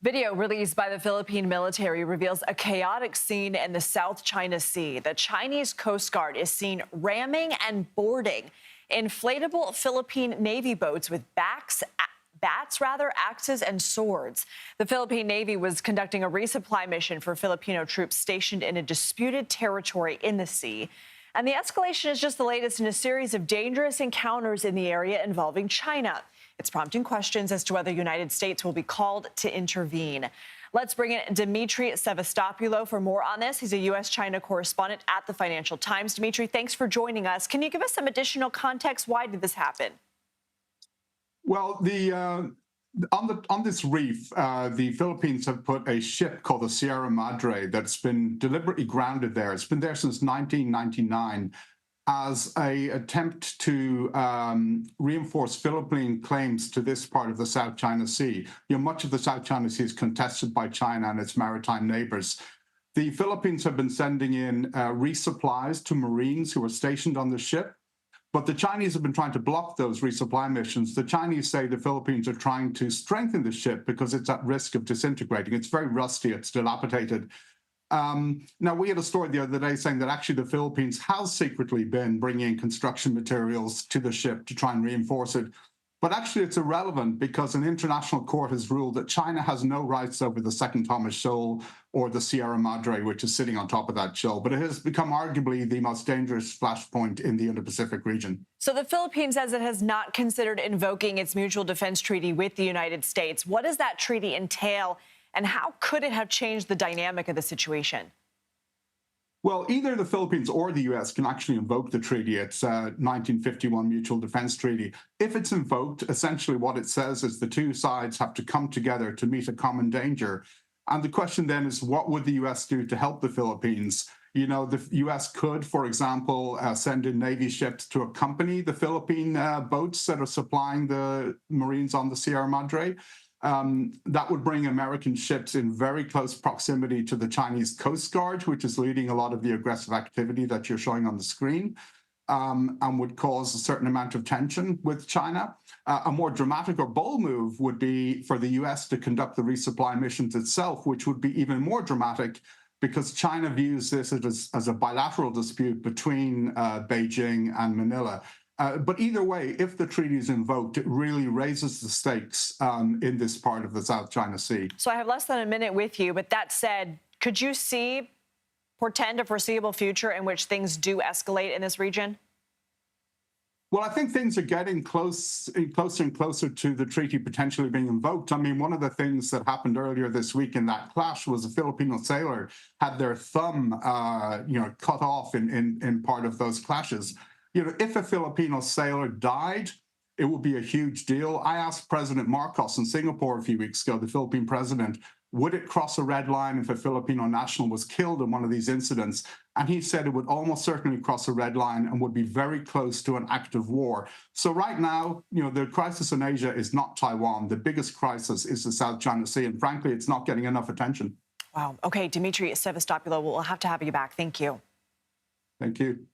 Video released by the Philippine military reveals a chaotic scene in the South China Sea. The Chinese Coast Guard is seen ramming and boarding inflatable Philippine Navy boats with bats, axes, and swords. The Philippine Navy was conducting a resupply mission for Filipino troops stationed in a disputed territory in the sea. And the escalation is just the latest in a series of dangerous encounters in the area involving China. It's prompting questions as to whether the United States will be called to intervene. Let's bring in Demetri Sevastopulo for more on this. He's a U.S. China correspondent at the Financial Times. Demetri, thanks for joining us. Can you give us some additional context? Why did this happen? Well, on this reef, the Philippines have put a ship called the Sierra Madre that's been deliberately grounded there. It's been there since 1999 as an attempt to reinforce Philippine claims to this part of the South China Sea. Much of the South China Sea is contested by China and its maritime neighbors. The Philippines have been sending in resupplies to Marines who are stationed on the ship. But the Chinese have been trying to block those resupply missions. The Chinese say the Philippines are trying to strengthen the ship because it's at risk of disintegrating. It's very rusty, it's dilapidated. Now, we had a story the other day saying that actually the Philippines has secretly been bringing in construction materials to the ship to try and reinforce it. But actually, it's irrelevant because an international court has ruled that China has no rights over the Second Thomas Shoal or the Sierra Madre, which is sitting on top of that shoal. But it has become arguably the most dangerous flashpoint in the Indo-Pacific region. So the Philippines says it has not considered invoking its mutual defense treaty with the United States. What does that treaty entail, and how could it have changed the dynamic of the situation? Well, either the Philippines or the U.S. can actually invoke the treaty. It's a 1951 Mutual Defense Treaty. If it's invoked, essentially what it says is the two sides have to come together to meet a common danger. And the question then is, what would the U.S. do to help the Philippines? The U.S. could, for example, send in Navy ships to accompany the Philippine boats that are supplying the Marines on the Sierra Madre. That would bring American ships in very close proximity to the Chinese Coast Guard, which is leading a lot of the aggressive activity that you're showing on the screen, and would cause a certain amount of tension with China. A more dramatic or bold move would be for the U.S. to conduct the resupply missions itself, which would be even more dramatic because China views this as a bilateral dispute between Beijing and Manila. But either way, if the treaty is invoked, it really raises the stakes in this part of the South China Sea. So I have less than a minute with you, but that said, could you portend a foreseeable future in which things do escalate in this region? Well, I think things are getting closer and closer to the treaty potentially being invoked. I mean, one of the things that happened earlier this week in that clash was a Filipino sailor had their thumb, cut off in part of those clashes. If a Filipino sailor died, it would be a huge deal. I asked President Marcos in Singapore a few weeks ago, the Philippine president, would it cross a red line if a Filipino national was killed in one of these incidents? And he said it would almost certainly cross a red line and would be very close to an act of war. So right now, the crisis in Asia is not Taiwan. The biggest crisis is the South China Sea. And frankly, it's not getting enough attention. Wow. Okay, Demetri Sevastopulo, we'll have to have you back. Thank you. Thank you.